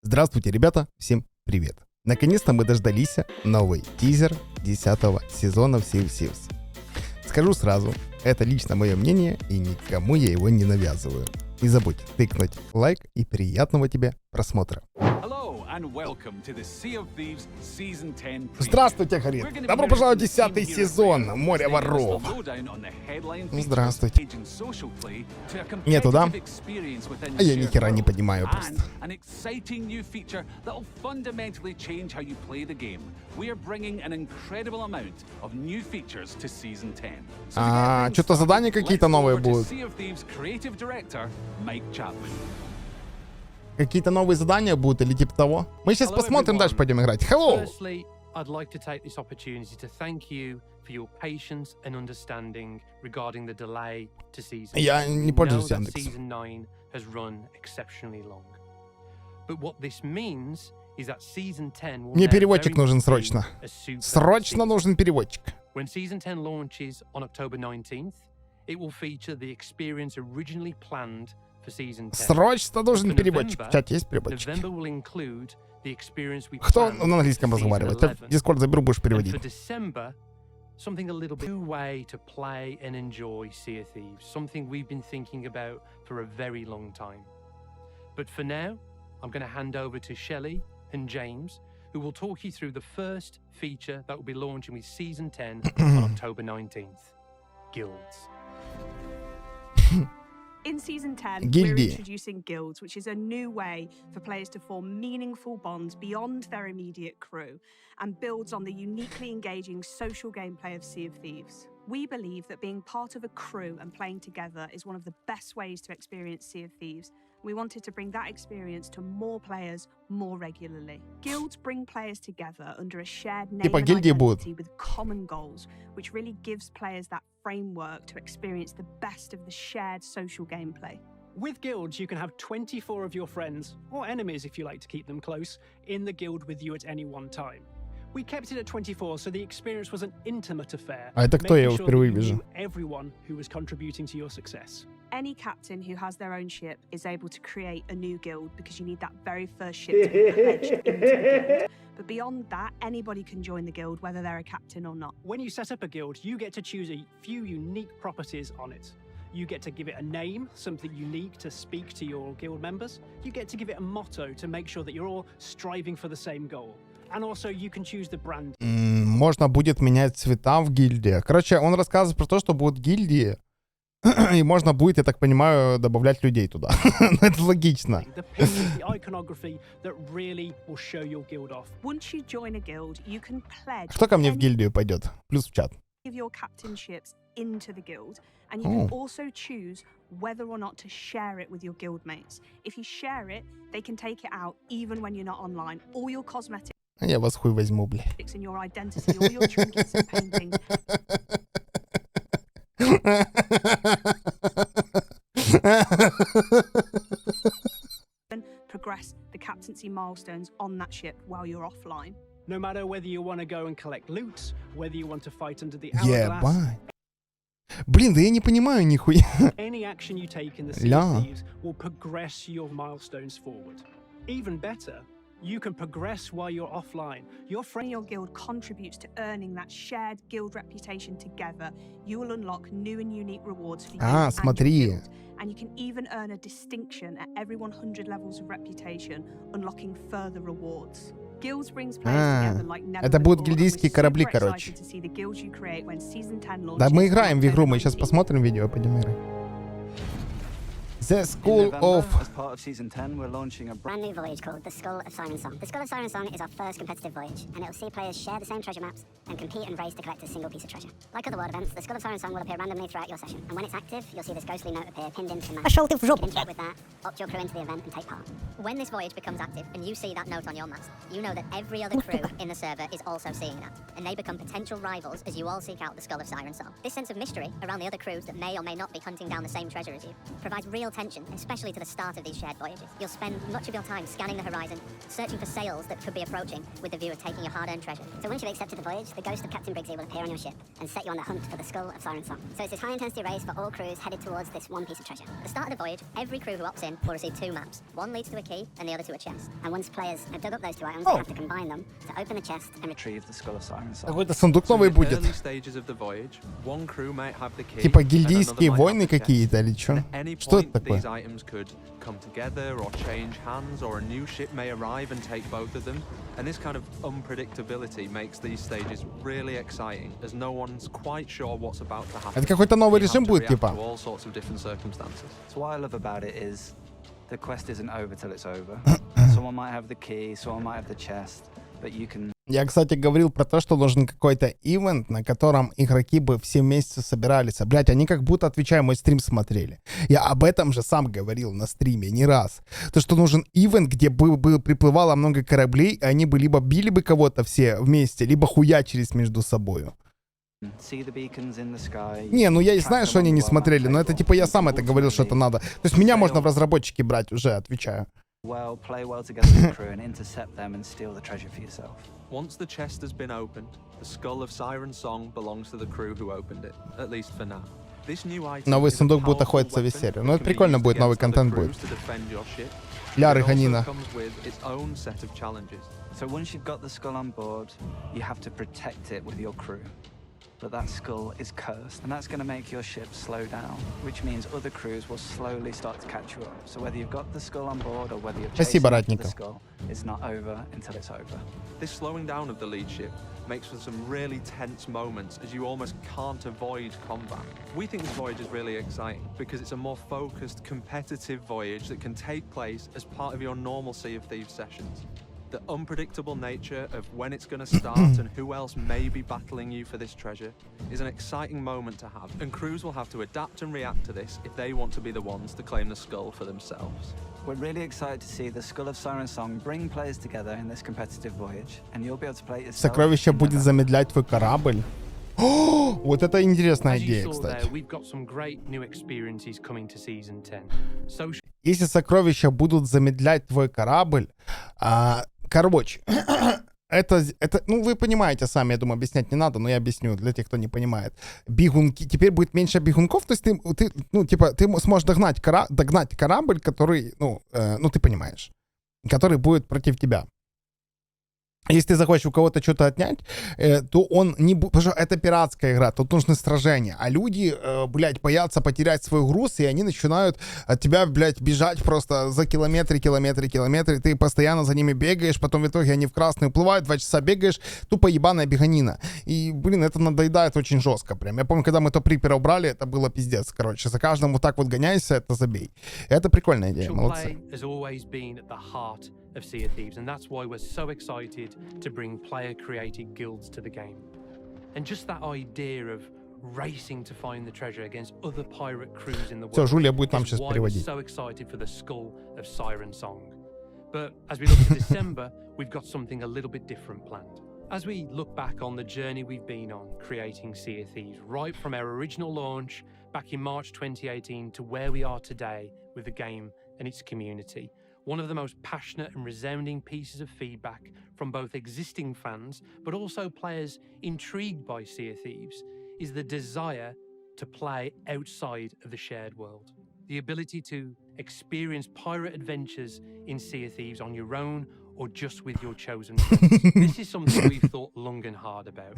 Здравствуйте, ребята, всем привет. Наконец-то мы дождались новый тизер 10-го сезона Thieves. Скажу сразу, это лично мое мнение и никому я его не навязываю. Не забудь тыкнуть лайк и приятного тебе просмотра. Здравствуйте, Харит. Добро пожаловать в 10-й сезон мореворов. Здравствуйте. Нету, да? А я ни хера не понимаю просто. Что-то задания какие-то новые будут. Какие-то новые задания будут или типа того? Мы сейчас посмотрим, дальше пойдем играть. Hello! I'd like to take this opportunity to thank you for your patience and understanding regarding the delay to season. Я не пользуюсь Яндексом. Season 9 has run exceptionally long. But what this means is that season 10 will Мне переводчик нужен срочно. Срочно нужен переводчик. When season 10 launches on October 19th, it will feature the experience originally planned for season 10. Срочно нужен переводчик. В чате есть переводчик? November will include the experience we Кто planned на английском for season разговаривает? 11. Дискорд заберу, будешь And переводить. for December, something a little bit new way to play and enjoy Sea of Thieves, something we've been thinking about for a very long time. But for now, I'm going to hand over to Shelley and James, who will talk you through the first feature that will be launching with season 10 on October 19th. Guilds. In season 10, Guildy. we're introducing guilds, which is a new way for players to form meaningful bonds beyond their immediate crew and builds on the uniquely engaging social gameplay of Sea of Thieves. We believe that being part of a crew and playing together is one of the best ways to experience Sea of Thieves. We wanted to bring that experience to more players more regularly. Guilds bring players together under a shared name and identity with common goals, which really gives players that framework to experience the best of the shared social gameplay. With guilds, you can have 24 of your friends, or enemies if you like to keep them close, in the guild with you at any one time. We kept it at 24 so the experience was an intimate affair, А это кто? Я его making sure впервые that you вижу. knew everyone who was contributing to your success. Any captain who has their own ship is able to create a new guild because you need that very first ship to be pledged into the guild. But beyond that, anybody can join the guild, whether they're a captain or not. When you set up a guild, you get to choose a few unique properties on it. You get to give it a name, something unique to speak to your guild members. You get to give it a motto to make sure that you're all striving for the same goal. And also you can choose the brand. Можно будет менять цвета в гильдиях. Короче, он рассказывает про то, что будут гильдии, и можно будет, я так понимаю, добавлять людей туда. Это логично. The pictures, the iconography that really will show your guild off. Once you join a guild, you can pledge Кто ко мне в any гильдию пойдет? Плюс в чат. of your captainships into the guild, and you can also choose whether or not to share it with your guild mates. If you share it, they can take it out even when you're not online. All your cosmetics Я вас хуй возьму, бля. and your identity, all your trinkets and paintings and progress the captaincy milestones on that ship while you're offline. No matter whether you want to go and collect loot, whether you want to fight under the Ебать. hourglass, Блин, да я не понимаю нихуя. any action you take in the Sea Ля. of Thieves will progress your milestones forward. Even better, you can progress while you're offline. Your When friend your guild contributes to earning that shared guild reputation together, you will unlock new and unique rewards for you and your смотри. guild. And you can even earn a distinction at every 100 levels of reputation, unlocking further rewards. Guilds brings players together like never это будут before, and гильдийские we're корабли, super короче. excited to see the guilds you create when season 10 launches Да мы on играем в игру, мы October сейчас 19th. посмотрим видео, пойдем играть. The In School November, of... as part of season 10, we're launching a Brand new voyage called the Skull of Siren Song. The Skull of Siren Song is our first competitive voyage, and it'll see players share the same treasure maps and compete and race to collect a single piece of treasure. Like other world events, the Skull of Siren Song will appear randomly throughout your session, and when it's active, you'll see this ghostly note appear pinned into the map. You can interact with that, opt your crew into the event, and take part. When this voyage becomes active and you see that note on your mast, you know that every other crew in the server is also seeing that, and they become potential rivals as you all seek out the Skull of Siren Song. This sense of mystery around the other crews that may or may not be hunting down the same treasure as you provides real tension, especially to the start of these shared voyages. You'll spend much of your time scanning the horizon, searching for sails that could be approaching, with the view of taking your hard-earned treasure. So once you've accepted the voyage, the ghost of Captain Briggsy will appear on your ship and set you on the hunt for the skull of Siren Song. So it's this high-intensity race for all crews headed towards this one piece of treasure. At the start of the voyage, every crew who opts in will receive 2 maps. One leads to a key, and the other to a chest. And once players have dug up those 2 items, they have to combine them to open the chest and Retrieve the skull of Siren Song. Какой-то сундук новый будет. Типа гильдейские войны какие-то или что? Что это такое? Come together or change hands, or a new ship may arrive and take both of them. And this kind of unpredictability makes these stages really exciting, as no one's quite sure what's about to happen. Это какой-то новый режим будет, типа? All sorts of different circumstances. So what I love about it is the quest isn't over till it's over. Someone might have the key, someone might have the chest, but you can... Я, кстати, говорил про то, что нужен какой-то ивент, на котором игроки бы все вместе собирались. Блять, они как будто, отвечаю, мой стрим смотрели. Я об этом же сам говорил на стриме не раз. То, что нужен ивент, где бы приплывало много кораблей, и они бы либо били бы кого-то все вместе, либо хуячились между собою. Не, ну я и знаю, что они не смотрели, но это типа я сам это говорил, что это надо. То есть меня можно в разработчики брать, уже отвечаю. Play well together with the crew and intercept them and steal the treasure for yourself. Once the chest has been opened, the skull of Siren Song belongs to the crew who opened it, at least for now. This new item Новый is a сундук будет powerful охотиться весь weapon серию. that Ну это can be прикольно used будет, новый against other контент будет. crews to defend your ship. Ля, It also Рыганина. comes with its own set of challenges. So once you've got the skull on board, you have to protect it with your crew. But that skull is cursed, and that's going to make your ship slow down, which means other crews will slowly start to catch you up. So whether you've got the skull on board or whether you're chasing after the skull, it's not over until it's over. This slowing down of the lead ship makes for some really tense moments, as you almost can't avoid combat. We think this voyage is really exciting because it's a more focused, competitive voyage that can take place as part of your normal Sea of Thieves sessions. The unpredictable nature of when it's going to start and who else may be battling you for this treasure is an exciting moment to have, and crews will have to adapt and react to this if they want to be the ones to claim the skull for themselves. We're really excited to see the skull of Siren Song bring players together in this competitive voyage, and you'll be able to play it yourself. Сокровище будет замедлять твой корабль. О, вот это интересная идея, кстати. Если сокровища будут замедлять твой корабль, короче, это, ну, вы понимаете сами, я думаю, объяснять не надо, но я объясню для тех, кто не понимает. Бегунки, теперь будет меньше бегунков, то есть ты сможешь догнать корабль, который, ты понимаешь, который будет против тебя. Если ты захочешь у кого-то что-то отнять, то он не будет... Потому что это пиратская игра, тут нужны сражения. А люди, боятся потерять свой груз, и они начинают от тебя, бежать просто за километры. Ты постоянно за ними бегаешь, потом в итоге они в красный уплывают, 2 часа бегаешь, тупо ебаная беганина. И, это надоедает очень жестко прям. Я помню, когда мы топ-рипера убрали, это было пиздец, короче. За каждым вот так вот гоняйся, это забей. Это прикольная идея, молодцы. Of Sea of Thieves, and that's why we're so excited to bring player-created guilds to the game. And just that idea of racing to find the treasure against other pirate crews in the world Жулия будет нам сейчас is why we're переводить. so excited for the skull of Siren Song. But as we look at December, we've got something a little bit different planned. As we look back on the journey we've been on creating Sea of Thieves, right from our original launch back in March 2018 to where we are today with the game and its community, one of the most passionate and resounding pieces of feedback from both existing fans, but also players intrigued by Sea of Thieves, is the desire to play outside of the shared world. The ability to experience pirate adventures in Sea of Thieves on your own or just with your chosen friends. This is something we've thought long and hard about.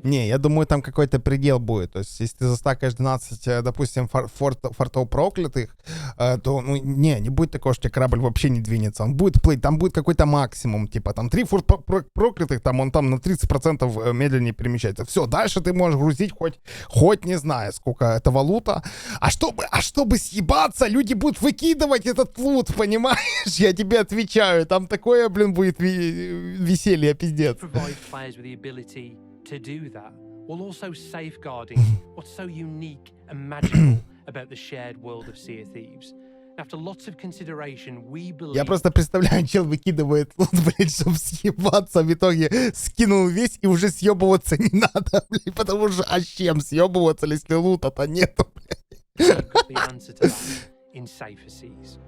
Не, я думаю, там какой-то предел будет. То есть, если ты застакаешь 12, допустим, фортов проклятых, то, не будет такого, что корабль вообще не двинется. Он будет плыть, там будет какой-то максимум. Типа, там 3 форта проклятых, он там на 30% медленнее перемещается. Все, дальше ты можешь грузить хоть не знаю, сколько это валута. А чтобы съебаться, люди будут выкидывать этот лут, понимаешь? Я тебе отвечаю. Там такое, будет веселье, пиздец. To do that, while also safeguarding what's so unique and magical about the shared world of Sea of Thieves. After lots of consideration, we believe... Я просто представляю, чел выкидывает лут, чтобы съебаться, в итоге скинул весь, и уже съебываться не надо, потому что, а с чем съебываться, если лута-то нету, in safer seas.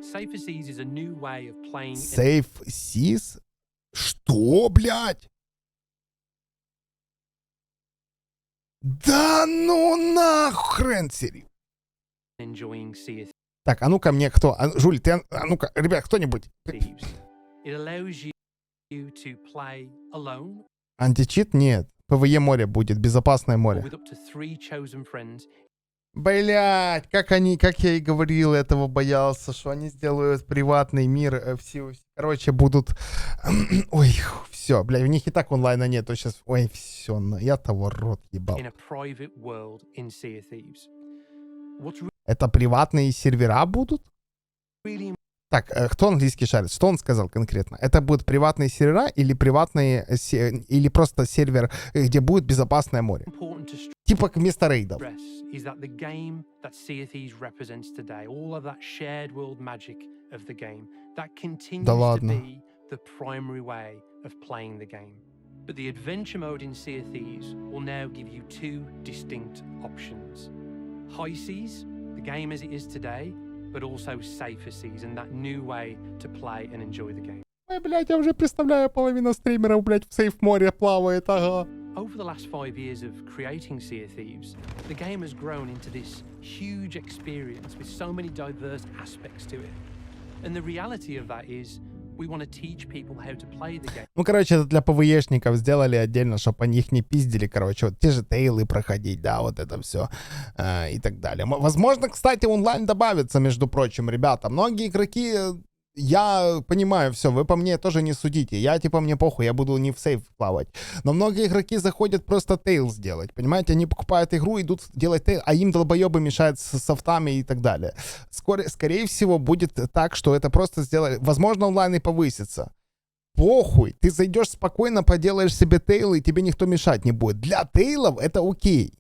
Safer seas is a new way of playing. Safe seas? Что, блядь? Да ну нахрен, Сири. Enjoying Sea of Так, а ну-ка мне кто? Жуль, ты, а ну-ка, ребят, кто-нибудь. Thieves. It allows you to play alone Античит? Нет. ПВЕ море будет, безопасное or море. with up to 3 chosen friends. Блять, как я и говорил, этого боялся, что они сделают приватный мир, все, короче, будут, ой, все, блядь, у них и так онлайна нет, то сейчас, ой, все, я того рот ебал. In a private world in Sea of Thieves. What's Это приватные сервера будут? really Так, кто английский шарит? Что он сказал конкретно? Это будут приватные сервера или приватные, или просто сервер, где будет безопасное море? important to Типа вместо рейдов. stress is that the game that Sea of Thieves represents today, all of that shared world magic of the game, that continues Да to ладно. be the primary way of playing the game. But the adventure mode in Sea of Thieves will now give you 2 distinct options. High seas, the game as it is today, but also safer seas and that new way to play and enjoy the game. Ой, блядь, я уже представляю, половина стримеров, блядь, в сейф море плавает, ага. Over the last 5 years of creating Sea of Thieves, the game has grown into this huge experience with so many diverse aspects to it. And the reality of that is we want to teach people how to play the game. Ну, короче, это для ПВЕшников сделали отдельно, чтобы они их не пиздили, короче, вот те же тейлы проходить, да, вот это все и так далее. Возможно, кстати, онлайн добавится, между прочим, ребята. Многие игроки, я понимаю, все, вы по мне тоже не судите. Я, типа, мне похуй, я буду не в сейф плавать. Но многие игроки заходят просто тейл сделать, понимаете? Они покупают игру, идут делать тейл, а им долбоебы мешают с софтами и так далее. Скорее всего, будет так, что это просто сделали. Возможно, онлайн и повысится. Похуй, ты зайдешь спокойно, поделаешь себе тейл, и тебе никто мешать не будет. Для тейлов это окей.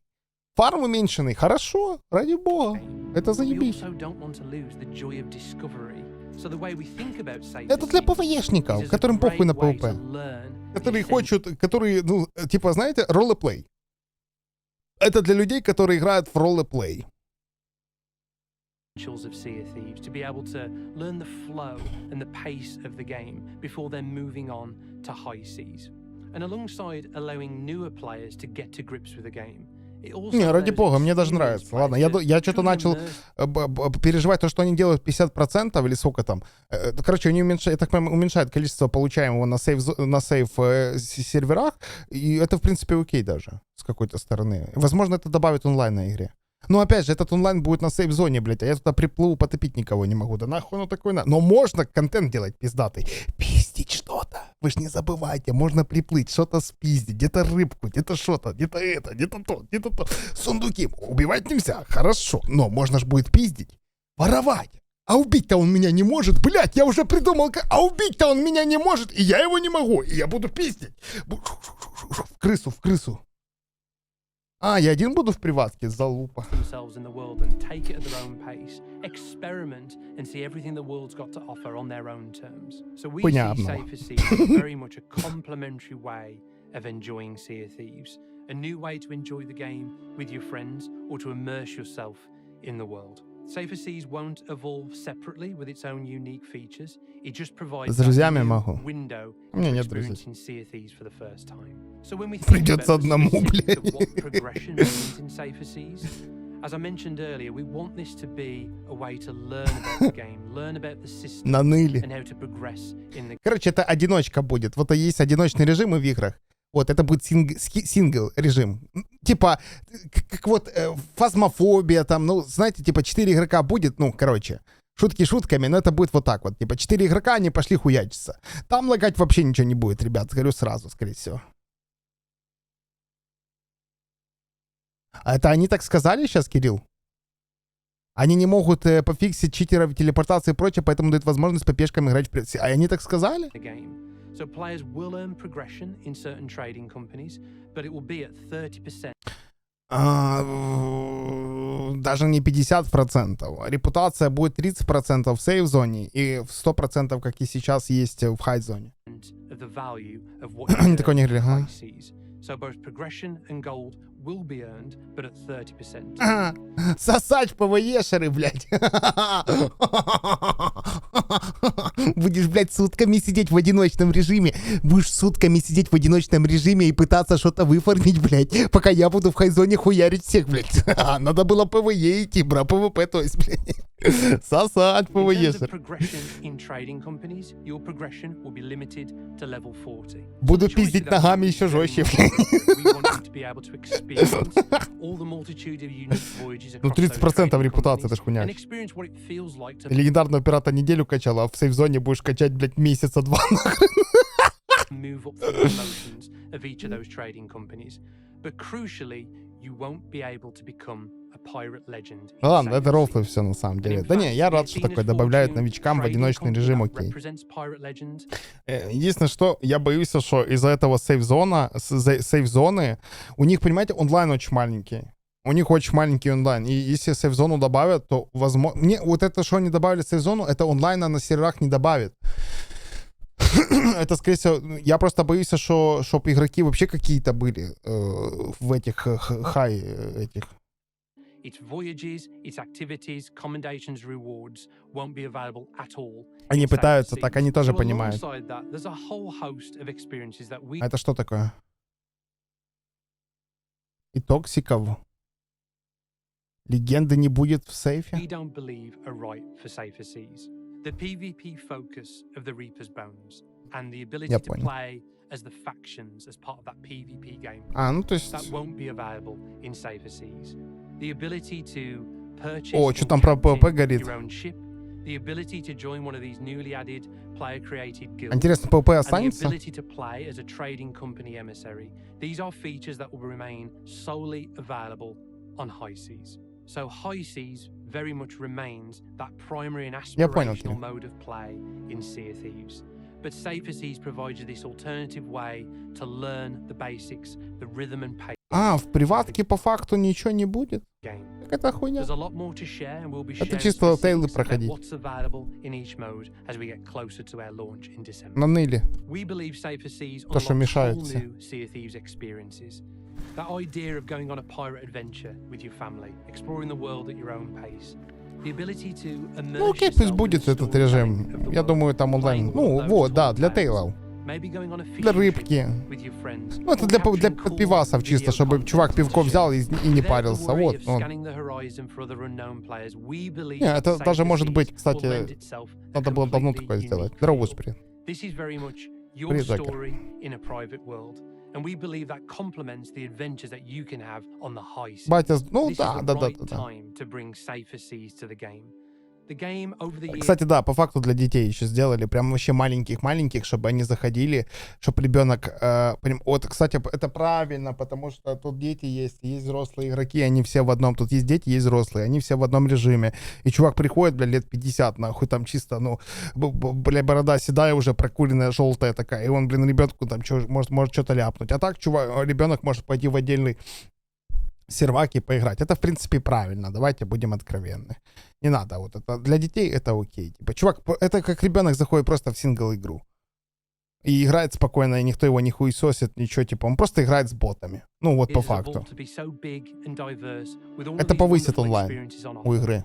Фарм уменьшенный, хорошо, ради бога. Это We заебись. also don't want to lose the joy of discovery. So the way we think about safer Это для seas ПВЕшников, is as a которым похуй на great way ПВП. to learn Которые the хочут, которые, ну, типа, знаете, ролеплей. Это для людей, которые играют в ролеплей. essentials of Sea of Thieves, to be able to learn the flow and the pace of the game before then moving on to high seas. And alongside allowing newer players to get to grips with the game, it also Не, ради allows бога, мне даже experienced нравится. Ладно, players я to что-то truly начал immerse переживать, то, что они делают 50% или сколько там. Короче, они уменьшают, я так понимаю, уменьшают количество получаемого на сейф серверах, и это, в принципе, окей даже, с какой-то стороны. Возможно, это добавит онлайн на игре. Но опять же, этот онлайн будет на сейф-зоне, блядь, а я туда приплыву, потопить никого не могу. Да нахуй оно такое надо. Но можно контент делать пиздатый. Пиздить что-то. Вы ж не забывайте, можно приплыть, что-то спиздить, где-то рыбку, где-то что-то, где-то это, где-то то, где-то то. Сундуки. Убивать нельзя, хорошо. Но можно ж будет пиздить. Воровать. А убить-то он меня не может. Блядь, я уже придумал, а убить-то он меня не может, и я его не могу. И я буду пиздить. В крысу. А, я один буду в приватке, залупа. themselves in the world and take it at their own pace, experiment and see everything the world's got to offer on their own terms. So we see Понятно. Safer Seas as very much a complementary way of enjoying Sea of Thieves, a new way to enjoy the game with your friends or to immerse yourself in the world. Safer Seas won't evolve separately with its own unique features. It just provides С that друзьями new могу. window У меня to нет друзей. experiencing Sea of Thieves for the first time. So when we think Придется about the одному, specifics of блядь. what progression means in Safer Seas, as I mentioned earlier, we want this to be a way to learn about the game, learn about the system, Наныли. and how to progress in the Короче, это одиночка будет. Вот есть одиночные режимы в играх. Вот, это будет сингл режим. Типа, как вот фазмофобия там, ну, знаете, типа 4 игрока будет, ну, короче, шутки шутками, но это будет вот так вот. Типа 4 игрока, они пошли хуячиться. Там лагать вообще ничего не будет, ребят, говорю сразу, скорее всего. А это они так сказали сейчас, Кирилл? Они не могут пофиксить читеров, телепортации и прочее, поэтому дают возможность по пешкам играть в... А они так сказали? game. So players will earn progression in certain trading companies, but it will be at 30%. Даже не 50%. Репутация будет 30% в сейф-зоне и 100%, как и сейчас, есть в хай-зоне. Of the value of what you Такое не earn говорили, in ага. high seas. So both progression and gold will be earned, but at 30%. Ага. Сосать ПВЕшеры, блядь. Будешь, блядь, сутками сидеть в одиночном режиме. Будешь сутками сидеть в одиночном режиме и пытаться что-то выформить, блядь, пока я буду в хайзоне хуярить всех, блядь. Надо было ПВЕ идти, бра, ПВП, то есть, блядь. Сосать In terms of ПВЕшер. progression in trading companies, your progression will be limited to level 40. Буду So the choice пиздить you don't ногами have еще is very жестче, much блядь. limited. We want you to be able to experience all the multitude of unique voyages Ну, across 30% those trading репутации, это ж companies хуйня. and experience what it feels like to Легендарного пирата неделю качал, а в сейф-зоне будешь качать, блядь, месяца 2. move up through the motions of each of those trading companies. But crucially, you won't be able to become a pirate legend. in Ладно, это Sailor рофлы Seas. все на самом And деле. in Да не, fact, я we рад, have что seen такое as добавляют Fortune новичкам в trading одиночный company режим, that окей. represents pirate legends. Единственное, что я боюсь, что из-за этого сейф-зоны, у них, понимаете, онлайн очень маленький. У них очень маленький онлайн. И если сейф-зону добавят, то возможно... Мне вот это, что они добавили сейф-зону, это онлайна на серверах не добавит. Это, скорее всего, я просто боюсь, что чтобы игроки вообще какие-то были в этих хай этих. Its voyages, its activities, commendations, rewards won't be available at all. Они in пытаются, Sailor так Seas. они тоже So понимают. alongside that, there's a whole host of experiences that we А это что такое? И токсиков. Легенды не будет в сейфе? don't believe are right for safer seas. The PvP focus of the Reaper's Bones and the ability Я to понял. play as the factions as part of that PvP game. А, ну то есть... That won't be available in safer seas. The ability to purchase О, что and там про captain PvP горит? your own ship, the ability to join one of these newly added player-created guilds, Интересно, PvP and the останется? ability to play as a trading company emissary. These are features that will remain solely available on high seas. So high seas very much remains that primary and Я понял, aspirational Кирилл. mode of play in Sea of Thieves. But safer seas provides you this alternative way to learn the basics, the rhythm and pace А, в приватке по факту ничего не будет? game. Так это хуйня. There's a lot more to share, and we'll be Это sharing чисто тейлы specifics about проходить. what's available in each mode as we get closer to our launch in December. Наныли. We believe Safer Seas То, что unlocks мешает whole все. new Sea of Thieves experiences. That idea of going on a pirate adventure with your family, exploring the world at your own pace. The ability to immerse Ну окей, yourself пусть in будет the этот storytelling режим. of the Я world, думаю, там онлайн. playing Ну, all those вот, да, tall для tales, тейлов. maybe going on a Для fishing trip рыбки. with your friends, Ну, это or для capturing cool подпивасов чисто, video чтобы чувак content пивко to взял share. и не Without the парился. worry Вот, of он. scanning the horizon for other unknown players, we believe Не, that это даже Safer может быть, Seas will кстати, lend itself a надо было давно completely такое сделать. unique Здорово, feel. Сприн. This is very much your Привет, Закер. story in a private world, and we believe that complements the adventures that you can have on the high seas. Батя, ну This да, is the да, да, right да, да. time to bring Safer Seas to the game. The game over the years. Кстати, да, по факту для детей еще сделали, прям вообще маленьких-маленьких, чтобы они заходили, чтобы ребенок... Вот, кстати, это правильно, потому что тут дети есть взрослые игроки, они все в одном, тут есть дети, есть взрослые, они все в одном режиме. И чувак приходит, бля, лет 50, нахуй, там чисто, ну, бля, борода седая уже, прокуренная, желтая такая, и он, блин, ребенку там может что-то ляпнуть. А так, ребенок может пойти в отдельный сервак и поиграть. Это, в принципе, правильно. Давайте будем откровенны. Не надо вот это. Для детей это окей. Типа, чувак, это как ребенок заходит просто в сингл-игру. И играет спокойно, и никто его не хуесосит, ничего, типа, он просто играет с ботами. Ну, вот по факту. Это повысит онлайн у игры.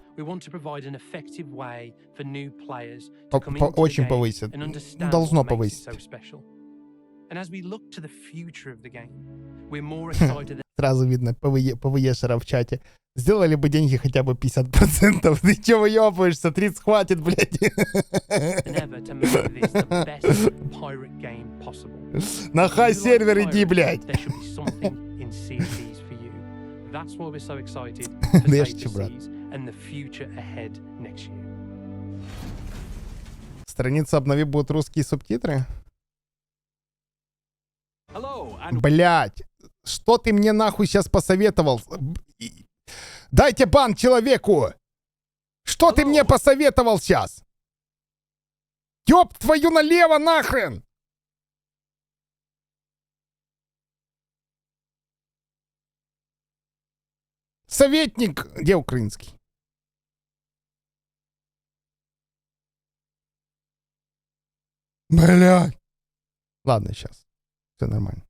Очень повысит. Должно повысить. Сразу видно ПВЕшера в чате. Сделали бы деньги хотя бы 50%. Ты чё выёбываешься? 30 хватит, блядь. На хай-сервер иди, блядь. Да я шучу, брат. Страница обнови, будут русские субтитры? Блядь. Что ты мне нахуй сейчас посоветовал? Дайте бан человеку! Что ты мне посоветовал сейчас? Ёб твою налево нахрен! Советник! Где украинский? Блядь! Ладно, сейчас. Все нормально.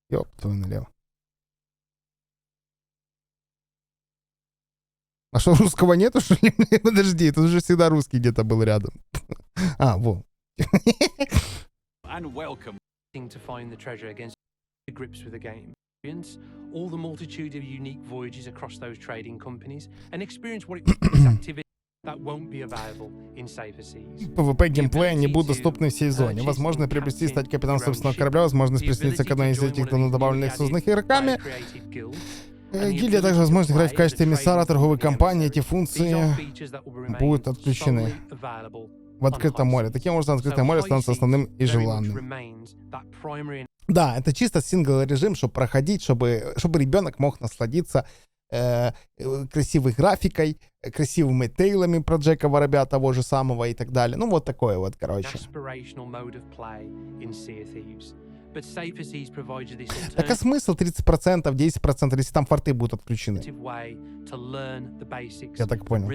Ёб твою налево. А что, русского нету, что ли? Подожди, тут уже всегда русский где-то был рядом. А, во. And welcome to find the treasure against the grips with the game. All the multitude of unique voyages across those trading companies and experience what it is activity that won't be available in safer seas. PvP геймплея не будут доступны всей зоне. Возможно приобрести, стать капитаном собственного корабля, возможность присоединиться к одной из этих давно добавленных созданных игроками. Гильдия также возможность играть в качестве эмиссара торговой компании. Эти функции будут отключены в открытом море. Таким образом, открытое море становится основным и желанным. Да, это чисто сингл режим, чтобы проходить, чтобы ребенок мог насладиться красивой графикой, красивыми тейлами про Джека Воробья того же самого и так далее. Ну вот такое вот, короче. Так а смысл 30%, 10%, если там форты будут отключены? Я так понял.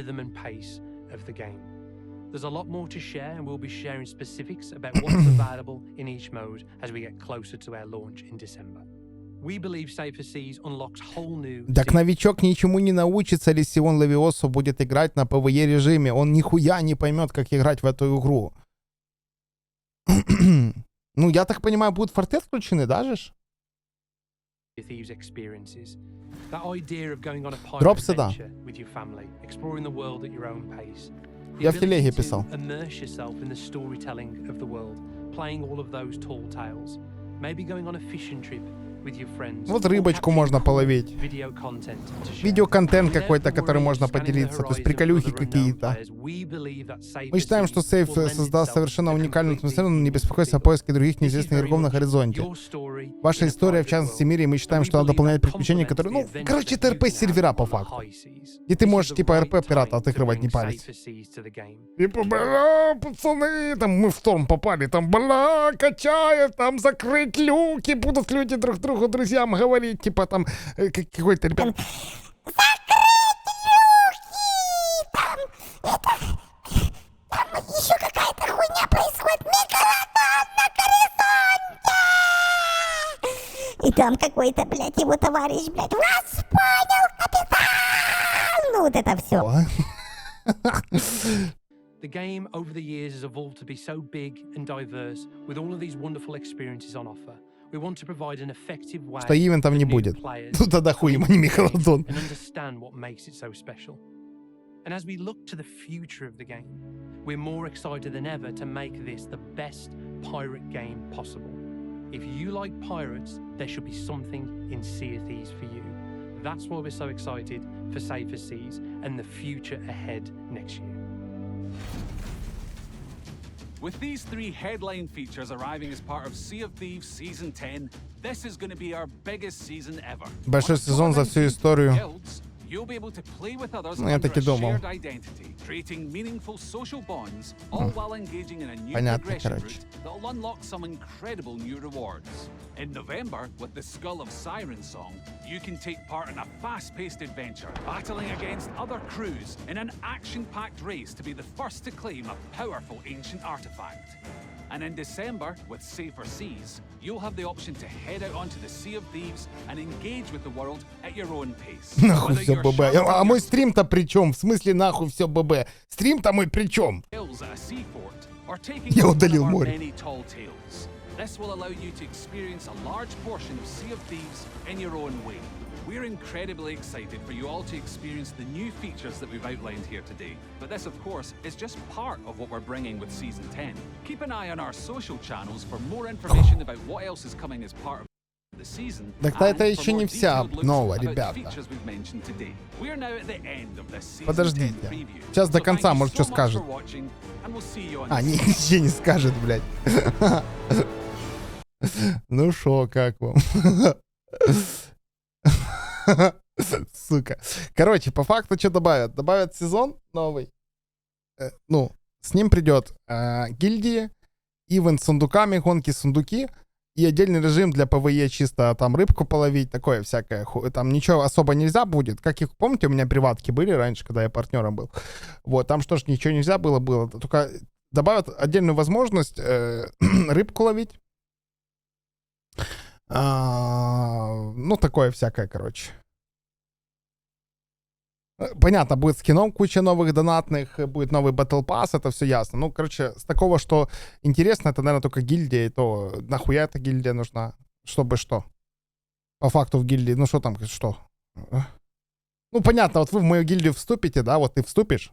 There's a lot more to share, and we'll be sharing specifics about what's available in each mode as we get closer to our launch in December. We believe Safer Seas unlocks whole new... Так новичок ничему не научится, если он Левиосу будет играть на PvE режиме. Он нихуя не поймет, как играть в эту игру. Ну, я так понимаю, будут форты отключены, даже ж? Дропсы, да. Я в телеге писал. Вот рыбочку можно половить. Видеоконтент какой-то, который можно поделиться. То есть приколюхи какие-то. Мы считаем, что сейф создаст совершенно уникальную атмосферу, но не беспокойся о поиске других неизвестных игроков на горизонте. Ваша история, в частности, в мире, мы считаем, что надо дополнять приключения, которые... Ну, короче, это РП-сервера по факту. И ты можешь, типа, РП-пирата отыгрывать, не парить. Типа, бля, пацаны, там мы в шторм попали, там, бля, качает, там закрыть люки, будут люди друг другу, друзьям говорить, типа, там, какой-то ребят... Еще какая-то хуйня происходит. Мегалодон на горизонте! И там какой-то, блядь, его товарищ, блядь, вас понял, капитан! Ну вот это все. The game over the years has evolved to be so big and diverse with all of these wonderful experiences on offer. We want to provide an effective way что ивентов не будет. Ну тогда хуй им, а не Мегалодон. And understand what makes it so special. And as we look to the future of the game, we're more excited than ever to make this the best pirate game possible. If you like pirates, there should be something in Sea of Thieves for you. That's why we're so excited for Safer Seas and the future ahead next year. With these 3 headline features arriving as part of Sea of Thieves Season 10, this is going to be our biggest season ever. Большой сезон за всю историю. You'll be able to play with others Ну, я under таки a думал. shared identity, creating meaningful social bonds, all while engaging in a new Понятно, progression короче. route that'll unlock some incredible new rewards. In November, with the Skull of Siren song, you can take part in a fast-paced adventure, battling against other crews in an action-packed race to be the first to claim a powerful ancient artifact. And in December, with Safer Seas, you'll have the option to head out onto the Sea of Thieves and engage with the world at your own pace. Нахуй все ББ. А мой стрим-то при чем? В смысле нахуй все ББ? Стрим-то мой при чем? Я удалил море. This will allow you to experience a large portion of Sea of Thieves in your own way. We're incredibly excited for you all to experience the new features that we've outlined here today. But this, of course, is just part of what we're bringing with Season 10. Keep an eye on our social channels for more information about what else is coming as part of the season. Так это еще не вся обнова, ребята. Подождите. Сейчас до конца, может, что скажет. А, ничего не скажет, блядь. Ну шо, как вам? Сука. Короче, по факту что добавят? Добавят сезон новый. Ну, с ним придет гильдии, ивент с сундуками, гонки сундуки и отдельный режим для ПВЕ, чисто там рыбку половить, такое всякое. Там ничего особо нельзя будет. Как их, помните, у меня приватки были раньше, когда я партнером был. Вот, там что ж ничего нельзя было. Только добавят отдельную возможность рыбку ловить. Ну, такое всякое, короче. Понятно, будет скином куча новых донатных, будет новый Battle Pass, это все ясно. Ну, короче, с такого, что интересно, это, наверное, только гильдия, и то нахуя эта гильдия нужна? Чтобы что? По факту в гильдии, ну что там, что? Ну, понятно, вот вы в мою гильдию вступите, да, вот ты вступишь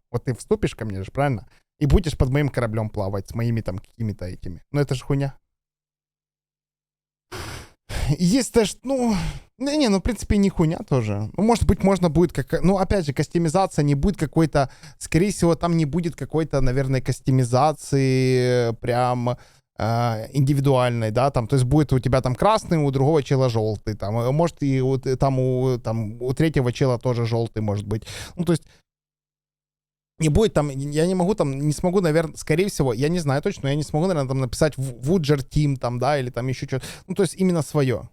ко мне же, правильно? И будешь под моим кораблем плавать с моими там какими-то этими. Ну, это же хуйня. Есть тоже, ну, ну, в принципе, не хуйня тоже. Ну, может быть, можно будет, ну, опять же, кастомизация не будет какой-то, скорее всего, там не будет какой-то, наверное, кастомизации прям индивидуальной, да, там, то есть будет у тебя там красный, у другого чела желтый, там, может, и у третьего чела тоже желтый, может быть. Ну, то есть не будет там, я не смогу, наверное, скорее всего, я не знаю точно, но я не смогу, наверное, там написать Wudjer Team, там, да, или там еще что-то. Ну, то есть именно свое.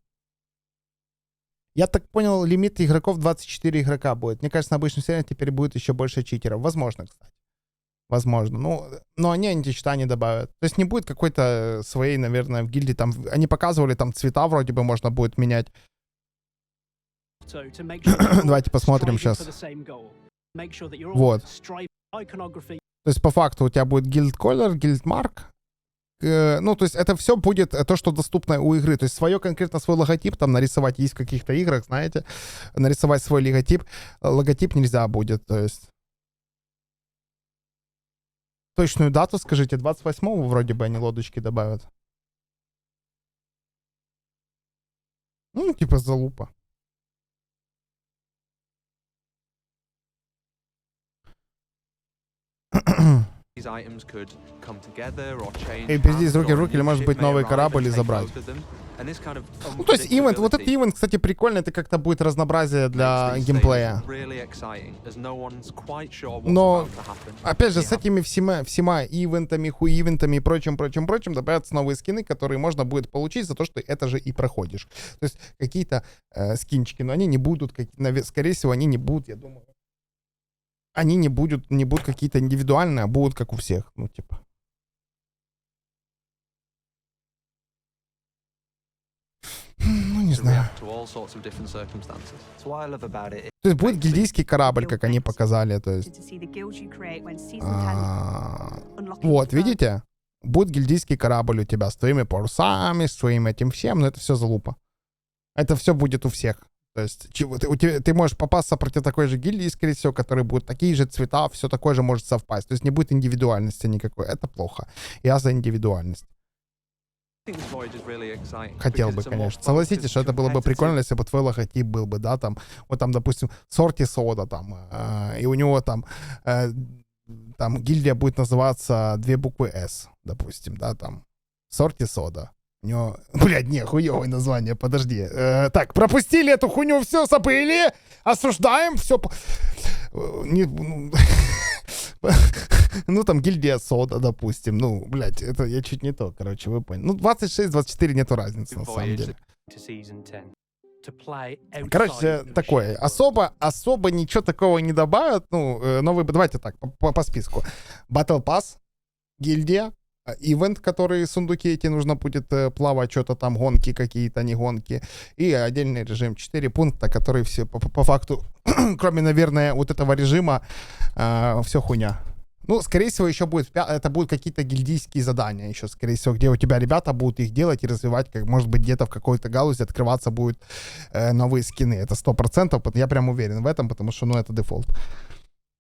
Я так понял, лимит игроков 24 игрока будет. Мне кажется, на обычном сервере теперь будет еще больше читеров. Возможно, кстати. Возможно. Ну, но они античита не добавят. То есть не будет какой-то своей, наверное, в гильдии. Там, они показывали, там цвета вроде бы можно будет менять. Давайте посмотрим сейчас. Вот. То есть по факту у тебя будет guild color, guild mark. Ну, то есть это все будет то, что доступно у игры. То есть конкретно свой логотип там нарисовать есть в каких-то играх, знаете. Нарисовать свой логотип. Логотип нельзя будет, то есть. Точную дату скажите, 28-го вроде бы они лодочки добавят. Ну, типа залупа. И перейти из руки в руки, или может быть новый корабль и забрать. Ну, то есть ивент, вот этот ивент, кстати, прикольный, это как-то будет разнообразие для геймплея. Но, опять же, с этими всема ивентами, хуивентами и прочим, добавятся новые скины, которые можно будет получить за то, что это же и проходишь. То есть какие-то скинчики, но они не будут, скорее всего, они не будут, я думаю. Они не будут какие-то индивидуальные, а будут как у всех. Ну, типа. Ну, не знаю. То есть будет гильдийский корабль, как они показали. То есть. Вот, видите? Будет гильдийский корабль у тебя с твоими парусами, с твоим этим всем, но это все залупа. Это все будет у всех. То есть ты можешь попасться против такой же гильдии, скорее всего, которые будут такие же цвета, все такое же может совпасть. То есть не будет индивидуальности никакой. Это плохо. Я за индивидуальность. Хотел бы, конечно. Согласитесь, что это было бы прикольно, если бы твой логотип был бы, да, там, вот там, допустим, сорти сода, там, и у него там гильдия будет называться 2 буквы S, допустим, да, там, сорти сода. У него, блядь, не, хуёвое название, подожди. Так, пропустили эту хуйню, все забыли, осуждаем, все. Ну, там гильдия сода, допустим. Ну, блядь, это я чуть не то, короче, вы поняли. Ну, 26-24 нету разницы, на самом деле. Короче, такое. Особо ничего такого не добавят. Ну, новый, давайте так, по списку. Battle Pass, гильдия, ивент, который сундуки эти нужно будет плавать, что-то там, гонки какие-то, не гонки. И отдельный режим. 4 пункта, которые все по факту, кроме, наверное, вот этого режима, все хуйня. Ну, скорее всего, еще это будут какие-то гильдийские задания еще, скорее всего, где у тебя ребята будут их делать и развивать, как, может быть, где-то в какой-то галузе открываться будут новые скины. Это 100%, я прям уверен в этом, потому что, ну, это дефолт.